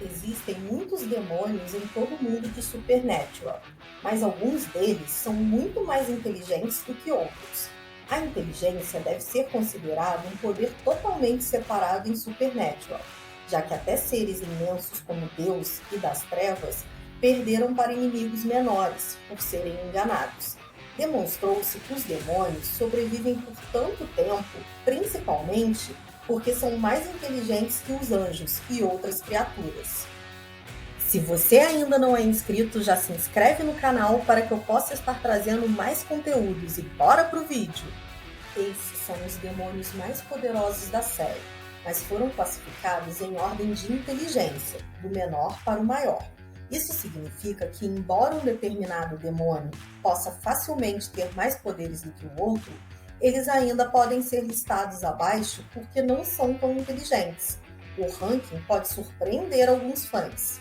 Existem muitos demônios em todo o mundo de Supernatural, mas alguns deles são muito mais inteligentes do que outros. A inteligência deve ser considerada um poder totalmente separado em Supernatural, já que até seres imensos como Deus e das Trevas perderam para inimigos menores por serem enganados. Demonstrou-se que os demônios sobrevivem por tanto tempo, principalmente porque são mais inteligentes que os anjos e outras criaturas. Se você ainda não é inscrito, já se inscreve no canal para que eu possa estar trazendo mais conteúdos e bora pro vídeo! Esses são os demônios mais poderosos da série, mas foram classificados em ordem de inteligência, do menor para o maior. Isso significa que, embora um determinado demônio possa facilmente ter mais poderes do que o outro, eles ainda podem ser listados abaixo porque não são tão inteligentes. O ranking pode surpreender alguns fãs.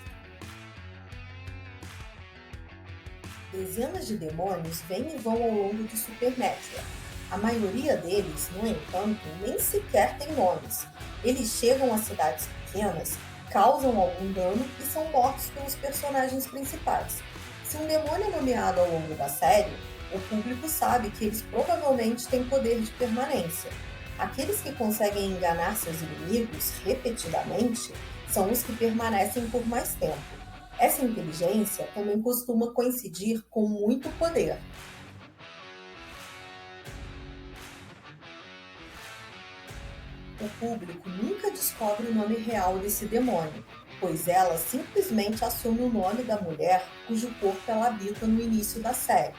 Dezenas de demônios vêm e vão ao longo de Supernatural. A maioria deles, no entanto, nem sequer tem nomes. Eles chegam a cidades pequenas, causam algum dano e são mortos pelos personagens principais. Se um demônio é nomeado ao longo da série, o público sabe que eles provavelmente têm poder de permanência. Aqueles que conseguem enganar seus inimigos repetidamente são os que permanecem por mais tempo. Essa inteligência também costuma coincidir com muito poder. O público nunca descobre o nome real desse demônio, pois ela simplesmente assume o nome da mulher cujo corpo ela habita no início da série.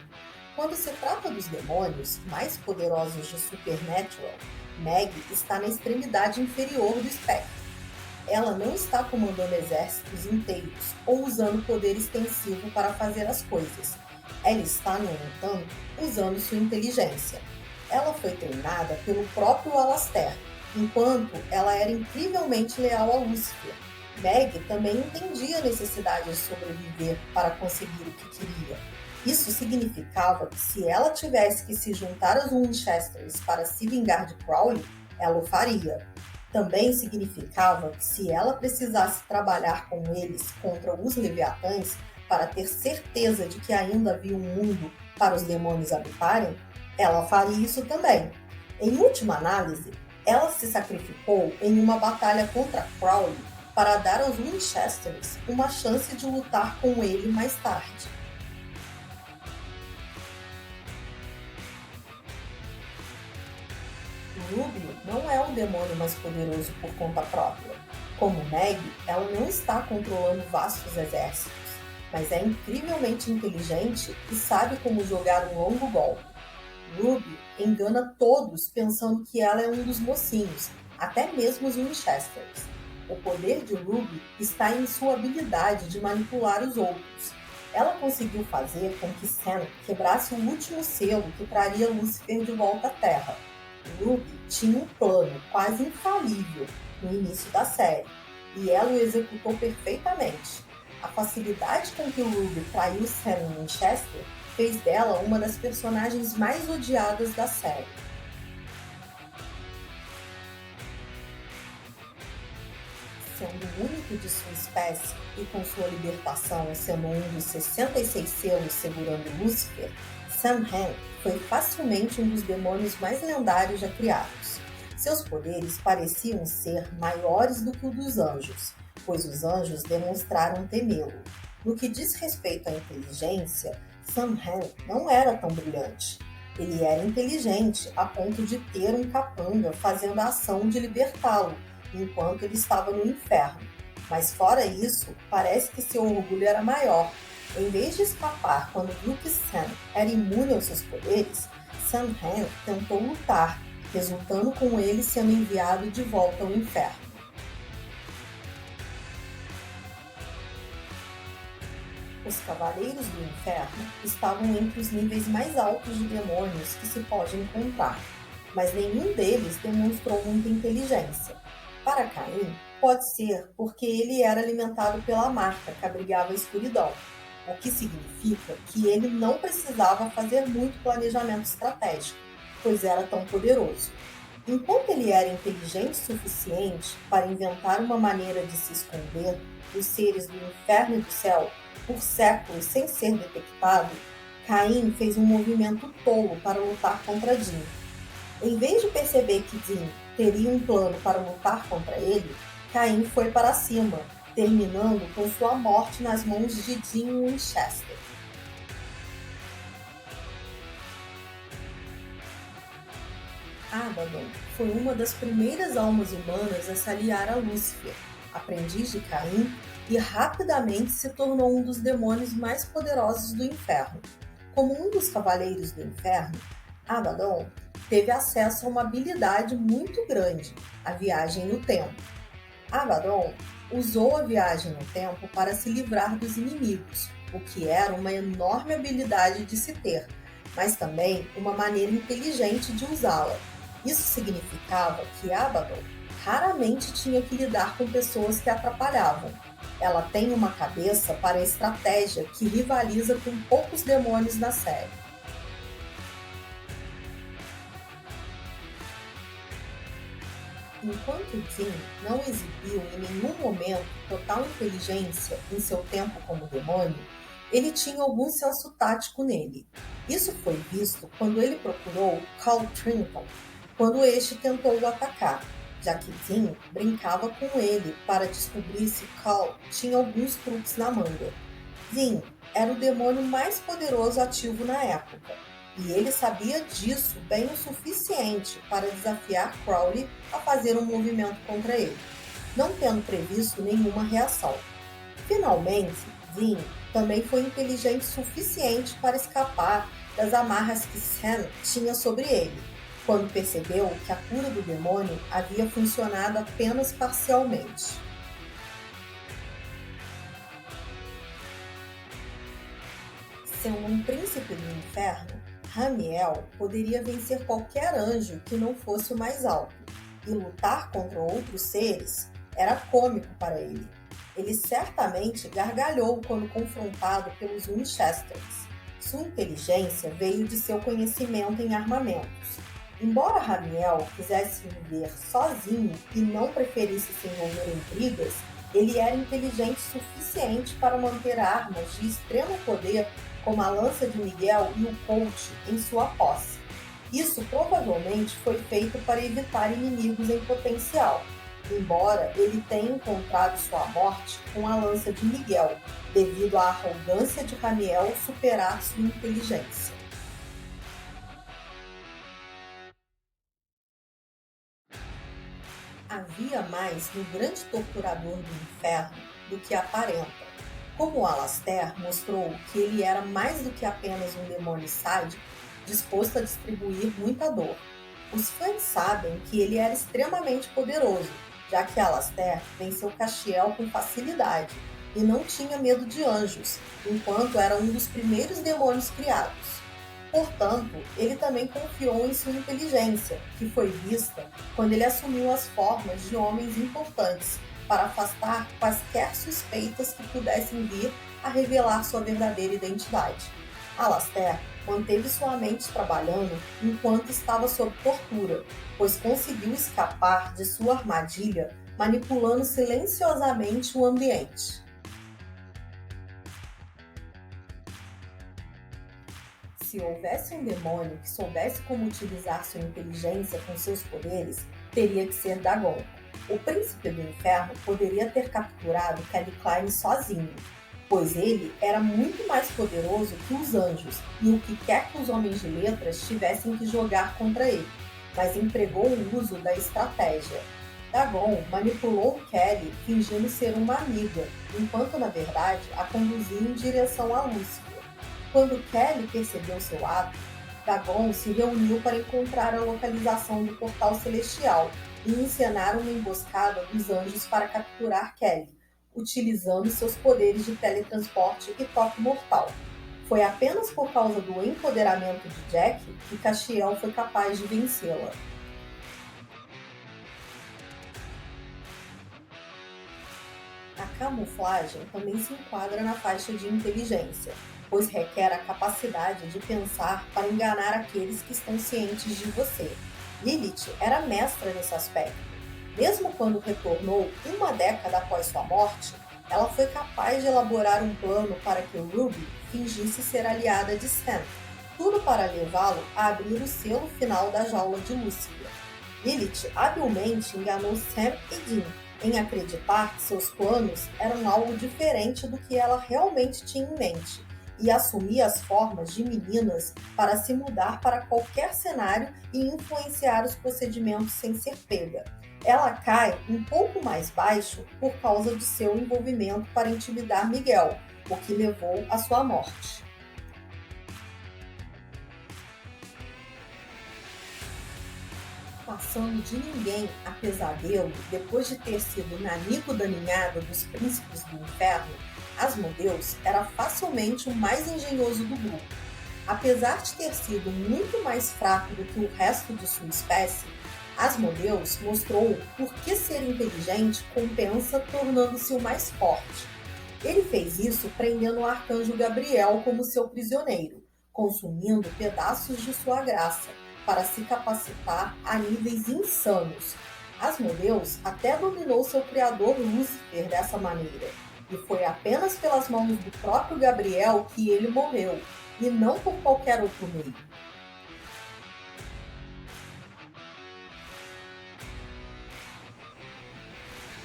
Quando se trata dos demônios mais poderosos de Supernatural, Meg está na extremidade inferior do espectro. Ela não está comandando exércitos inteiros ou usando poder extensivo para fazer as coisas. Ela está, no entanto, usando sua inteligência. Ela foi treinada pelo próprio Alastair, enquanto ela era incrivelmente leal a Lúcifer. Meg também entendia a necessidade de sobreviver para conseguir o que queria. Isso significava que se ela tivesse que se juntar aos Winchesters para se vingar de Crowley, ela o faria. Também significava que se ela precisasse trabalhar com eles contra os Leviatãs para ter certeza de que ainda havia um mundo para os demônios habitarem, ela faria isso também. Em última análise, ela se sacrificou em uma batalha contra Crowley para dar aos Winchesters uma chance de lutar com ele mais tarde. Ruby não é um demônio mais poderoso por conta própria. Como Meg, ela não está controlando vastos exércitos, mas é incrivelmente inteligente e sabe como jogar um longo golpe. Ruby engana todos pensando que ela é um dos mocinhos, até mesmo os Winchesters. O poder de Ruby está em sua habilidade de manipular os outros. Ela conseguiu fazer com que Sam quebrasse o último selo que traria Lúcifer de volta à Terra. Ruby tinha um plano quase infalível no início da série, e ela o executou perfeitamente. A facilidade com que Ruby traiu Sam Winchester fez dela uma das personagens mais odiadas da série. Sendo o único de sua espécie e com sua libertação sendo um dos 66 selos segurando Lúcifer, Samhain foi facilmente um dos demônios mais lendários já criados. Seus poderes pareciam ser maiores do que o dos anjos, pois os anjos demonstraram temê-lo. No que diz respeito à inteligência, Samhain não era tão brilhante. Ele era inteligente a ponto de ter um capanga fazendo a ação de libertá-lo, enquanto ele estava no inferno. Mas fora isso, parece que seu orgulho era maior. Em vez de escapar quando viu que Sam era imune aos seus poderes, Samhain tentou lutar, resultando com ele sendo enviado de volta ao inferno. Os Cavaleiros do Inferno estavam entre os níveis mais altos de demônios que se pode encontrar, mas nenhum deles demonstrou muita inteligência. Para Caim, pode ser porque ele era alimentado pela marca que abrigava a escuridão, o que significa que ele não precisava fazer muito planejamento estratégico, pois era tão poderoso. Enquanto ele era inteligente o suficiente para inventar uma maneira de se esconder dos seres do inferno e do céu por séculos sem ser detectado, Caim fez um movimento tolo para lutar contra Din. Em vez de perceber que Din teria um plano para lutar contra ele, Caim foi para cima, terminando com sua morte nas mãos de Din Winchester. Abaddon foi uma das primeiras almas humanas a se aliar a Lúcifer, aprendiz de Caim, e rapidamente se tornou um dos demônios mais poderosos do inferno. Como um dos cavaleiros do inferno, Abaddon teve acesso a uma habilidade muito grande, a viagem no tempo. Abaddon usou a viagem no tempo para se livrar dos inimigos, o que era uma enorme habilidade de se ter, mas também uma maneira inteligente de usá-la. Isso significava que Abaddon raramente tinha que lidar com pessoas que atrapalhavam. Ela tem uma cabeça para estratégia que rivaliza com poucos demônios na série. Enquanto Jin não exibiu em nenhum momento total inteligência em seu tempo como demônio, ele tinha algum senso tático nele. Isso foi visto quando ele procurou Cal Trinton, quando este tentou o atacar, já que Jin brincava com ele para descobrir se Cal tinha alguns truques na manga. Jin era o demônio mais poderoso ativo na época, e ele sabia disso bem o suficiente para desafiar Crowley a fazer um movimento contra ele, não tendo previsto nenhuma reação. Finalmente, Jin também foi inteligente o suficiente para escapar das amarras que Sam tinha sobre ele, quando percebeu que a cura do demônio havia funcionado apenas parcialmente. Sendo um príncipe do inferno, Ramiel poderia vencer qualquer anjo que não fosse o mais alto, e lutar contra outros seres era cômico para ele. Ele certamente gargalhou quando confrontado pelos Winchesters. Sua inteligência veio de seu conhecimento em armamentos. Embora Ramiel quisesse viver sozinho e não preferisse se envolver em brigas, ele era inteligente o suficiente para manter armas de extremo poder como a lança de Miguel e o Colt em sua posse. Isso provavelmente foi feito para evitar inimigos em potencial, embora ele tenha encontrado sua morte com a lança de Miguel, devido à arrogância de Ramiel superar sua inteligência. Havia mais no grande torturador do inferno do que aparenta. Como Alastair mostrou que ele era mais do que apenas um demônio sádico, disposto a distribuir muita dor. Os fãs sabem que ele era extremamente poderoso, já que Alastair venceu Castiel com facilidade e não tinha medo de anjos, enquanto era um dos primeiros demônios criados. Portanto, ele também confiou em sua inteligência, que foi vista quando ele assumiu as formas de homens importantes para afastar quaisquer suspeitas que pudessem vir a revelar sua verdadeira identidade. Alastair manteve sua mente trabalhando enquanto estava sob tortura, pois conseguiu escapar de sua armadilha manipulando silenciosamente o ambiente. Se houvesse um demônio que soubesse como utilizar sua inteligência com seus poderes, teria que ser Dagon. O príncipe do inferno poderia ter capturado Kelly Klein sozinho, pois ele era muito mais poderoso que os anjos e o que quer que os homens de letras tivessem que jogar contra ele, mas empregou o uso da estratégia. Dagon manipulou Kelly fingindo ser uma amiga, enquanto na verdade a conduzia em direção a Lúcifer. Quando Kelly percebeu seu ato, Dagon se reuniu para encontrar a localização do portal celestial e encenar uma emboscada dos anjos para capturar Kelly, utilizando seus poderes de teletransporte e toque mortal. Foi apenas por causa do empoderamento de Jack que Castiel foi capaz de vencê-la. A camuflagem também se enquadra na faixa de inteligência, pois requer a capacidade de pensar para enganar aqueles que estão cientes de você. Lilith era mestra nesse aspecto. Mesmo quando retornou uma década após sua morte, ela foi capaz de elaborar um plano para que Ruby fingisse ser aliada de Sam, tudo para levá-lo a abrir o selo final da jaula de Lúcifer. Lilith habilmente enganou Sam e Dean em acreditar que seus planos eram algo diferente do que ela realmente tinha em mente, e assumir as formas de meninas para se mudar para qualquer cenário e influenciar os procedimentos sem ser pega. Ela cai um pouco mais baixo por causa de seu envolvimento para intimidar Miguel, o que levou à sua morte. Passando de ninguém a pesadelo, depois de ter sido inimigo da ninhada dos príncipes do inferno, Asmodeus era facilmente o mais engenhoso do grupo. Apesar de ter sido muito mais fraco do que o resto de sua espécie, Asmodeus mostrou por que ser inteligente compensa tornando-se o mais forte. Ele fez isso prendendo o arcanjo Gabriel como seu prisioneiro, consumindo pedaços de sua graça, para se capacitar a níveis insanos. Asmodeus até dominou seu criador Lúcifer dessa maneira, e foi apenas pelas mãos do próprio Gabriel que ele morreu, e não por qualquer outro meio.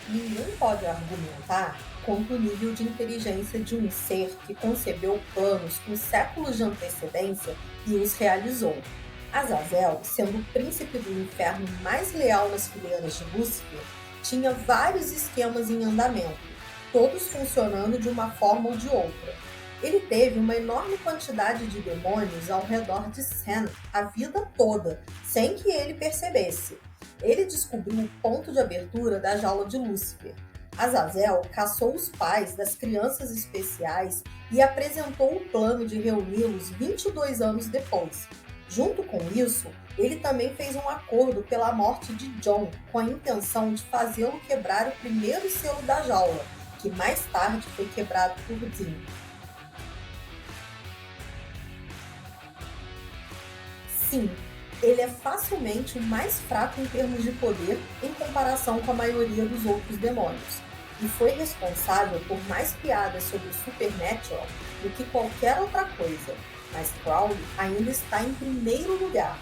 Ninguém pode argumentar contra o nível de inteligência de um ser que concebeu planos com séculos de antecedência e os realizou. Azazel, sendo o príncipe do inferno mais leal nas fileiras de Lúcifer, tinha vários esquemas em andamento, todos funcionando de uma forma ou de outra. Ele teve uma enorme quantidade de demônios ao redor de Sam a vida toda, sem que ele percebesse. Ele descobriu o ponto de abertura da jaula de Lúcifer. Azazel caçou os pais das crianças especiais e apresentou o plano de reuni-los 22 anos depois. Junto com isso, ele também fez um acordo pela morte de John, com a intenção de fazê-lo quebrar o primeiro selo da jaula, que mais tarde foi quebrado por Dean. Sim, ele é facilmente o mais fraco em termos de poder em comparação com a maioria dos outros demônios, e foi responsável por mais piadas sobre o Supernatural do que qualquer outra coisa, mas Crowley ainda está em primeiro lugar.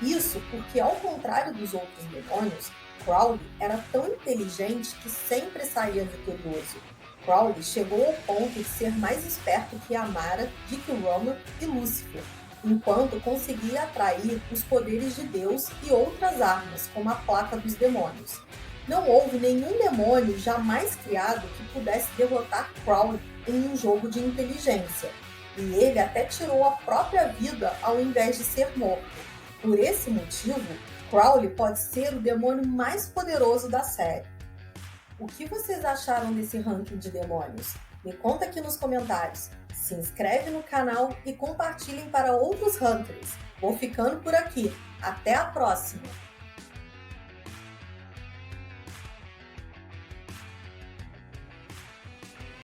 Isso porque, ao contrário dos outros demônios, Crowley era tão inteligente que sempre saía vitorioso. Crowley chegou ao ponto de ser mais esperto que Amara, Dick Roman e Lúcifer, enquanto conseguia atrair os poderes de Deus e outras armas, como a placa dos demônios. Não houve nenhum demônio jamais criado que pudesse derrotar Crowley em um jogo de inteligência, e ele até tirou a própria vida ao invés de ser morto. Por esse motivo, Crowley pode ser o demônio mais poderoso da série. O que vocês acharam desse ranking de demônios? Me conta aqui nos comentários. Se inscreve no canal e compartilhem para outros Hunters. Vou ficando por aqui. Até a próxima!